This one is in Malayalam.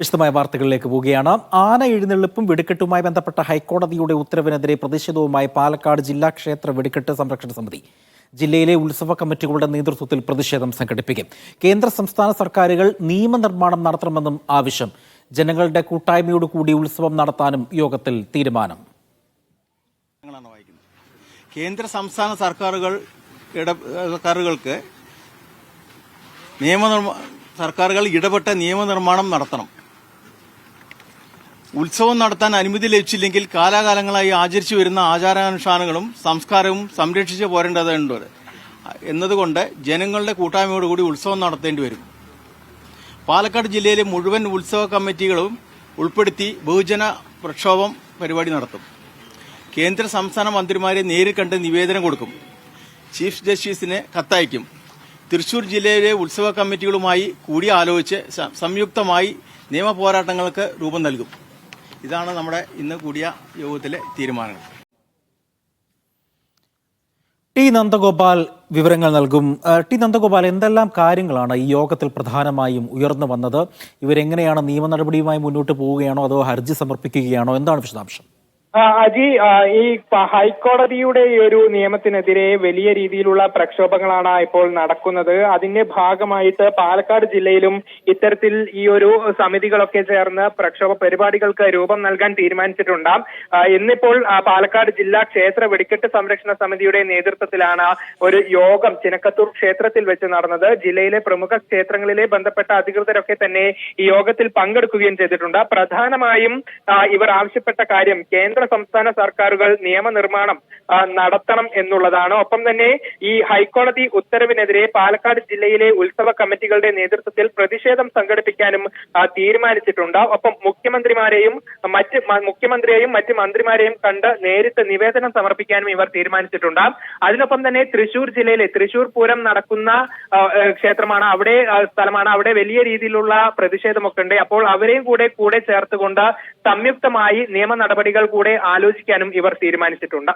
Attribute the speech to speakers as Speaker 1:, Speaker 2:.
Speaker 1: വിശദമായ വാർത്തകളിലേക്ക് പോവുകയാണ്. ആന എഴുന്നള്ളിപ്പും വെടിക്കെട്ടുമായി ബന്ധപ്പെട്ട ഹൈക്കോടതിയുടെ ഉത്തരവിനെതിരെ പ്രതിഷേധവുമായി പാലക്കാട് ജില്ലാ ക്ഷേത്ര വെടിക്കെട്ട് സംരക്ഷണ സമിതി. ജില്ലയിലെ ഉത്സവ കമ്മിറ്റികളുടെ നേതൃത്വത്തിൽ പ്രതിഷേധം സംഘടിപ്പിക്കും. കേന്ദ്ര സംസ്ഥാന സർക്കാരുകൾ നിയമനിർമ്മാണം നടത്തണമെന്നും ആവശ്യം. ജനങ്ങളുടെ കൂട്ടായ്മയോടുകൂടി ഉത്സവം നടത്താനും യോഗത്തിൽ തീരുമാനം.
Speaker 2: കേന്ദ്ര സംസ്ഥാന സർക്കാരുകൾക്ക് സർക്കാരുകൾ ഇടപെട്ട നിയമനിർമ്മാണം നടത്തണം. ഉത്സവം നടത്താൻ അനുമതി ലഭിച്ചില്ലെങ്കിൽ കാലാകാലങ്ങളായി ആചരിച്ചു വരുന്ന ആചാരാനുഷ്ഠാനങ്ങളും സംസ്കാരവും സംരക്ഷിച്ചു പോരേണ്ടതുണ്ട് എന്നതുകൊണ്ട് ജനങ്ങളുടെ കൂട്ടായ്മയോടുകൂടി ഉത്സവം നടത്തേണ്ടി വരും. പാലക്കാട് ജില്ലയിലെ മുഴുവൻ ഉത്സവ കമ്മിറ്റികളും ഉൾപ്പെടുത്തി ബഹുജന പ്രക്ഷോഭം പരിപാടി നടത്തും. കേന്ദ്ര സംസ്ഥാന മന്ത്രിമാരെ നേരിൽ കണ്ട് നിവേദനം കൊടുക്കും. ചീഫ് ജസ്റ്റിസിന് കത്തയക്കും. തൃശൂർ ജില്ലയിലെ ഉത്സവ കമ്മിറ്റികളുമായി കൂടിയാലോചിച്ച് സംയുക്തമായി നിയമ പോരാട്ടങ്ങൾക്ക് രൂപം നൽകും. ഇതാണ് നമ്മുടെ ഇന്ന് കൂടിയ യോഗത്തിലെ തീരുമാനങ്ങൾ.
Speaker 1: ടി നന്ദഗോപാൽ വിവരങ്ങൾ നൽകും. ടി നന്ദഗോപാൽ, എന്തെല്ലാം കാര്യങ്ങളാണ് ഈ യോഗത്തിൽ പ്രധാനമായും ഉയർന്നു വന്നത്? ഇവരെങ്ങനെയാണ് നിയമ നടപടിയുമായി മുന്നോട്ട് പോവുകയാണോ അതോ ഹർജി സമർപ്പിക്കുകയാണോ? എന്താണ് വിശദാംശം?
Speaker 3: അജി, ഈ ഹൈക്കോടതിയുടെ ഈ ഒരു നിയമത്തിനെതിരെ വലിയ രീതിയിലുള്ള പ്രക്ഷോഭങ്ങളാണ് ഇപ്പോൾ നടക്കുന്നത്. അതിന്റെ ഭാഗമായിട്ട് പാലക്കാട് ജില്ലയിലും ഇത്തരത്തിൽ ഈ ഒരു സമിതികളൊക്കെ ചേർന്ന് പ്രക്ഷോഭ പരിപാടികൾക്ക് രൂപം നൽകാൻ തീരുമാനിച്ചിട്ടുണ്ട്. ഇന്നിപ്പോൾ പാലക്കാട് ജില്ലാ ക്ഷേത്ര വെടിക്കെട്ട് സംരക്ഷണ സമിതിയുടെ നേതൃത്വത്തിലാണ് ഒരു യോഗം ചിനക്കത്തൂർ ക്ഷേത്രത്തിൽ വെച്ച് നടന്നത്. ജില്ലയിലെ പ്രമുഖ ക്ഷേത്രങ്ങളിലെ ബന്ധപ്പെട്ട അധികൃതരൊക്കെ തന്നെ ഈ യോഗത്തിൽ പങ്കെടുക്കുകയും ചെയ്തിട്ടുണ്ട്. പ്രധാനമായും ഇവർ ആവശ്യപ്പെട്ട കാര്യം കേന്ദ്ര സംസ്ഥാന സർക്കാരുകൾ നിയമനിർമ്മാണം നടത്തണം എന്നുള്ളതാണ്. ഒപ്പം തന്നെ ഈ ഹൈക്കോടതി ഉത്തരവിനെതിരെ പാലക്കാട് ജില്ലയിലെ ഉത്സവ കമ്മിറ്റികളുടെ നേതൃത്വത്തിൽ പ്രതിഷേധം സംഘടിപ്പിക്കാനും തീരുമാനിച്ചിട്ടുണ്ട്. ഒപ്പം മുഖ്യമന്ത്രിയെയും മറ്റ് മന്ത്രിമാരെയും കണ്ട് നേരിട്ട് നിവേദനം സമർപ്പിക്കാനും ഇവർ തീരുമാനിച്ചിട്ടുണ്ട്. അതിനൊപ്പം തന്നെ തൃശൂർ ജില്ലയിലെ തൃശൂർ പൂരം നടക്കുന്ന ക്ഷേത്രമാണ്, സ്ഥലമാണ്. അവിടെ വലിയ രീതിയിലുള്ള പ്രതിഷേധമൊക്കെ ഉണ്ട്. അപ്പോൾ അവരെയും കൂടെ ചേർത്തുകൊണ്ട് സംയുക്തമായി നിയമ നടപടികൾ കൂടെ ആലോചിക്കാനും ഇവർ തീരുമാനിച്ചിട്ടുണ്ട്.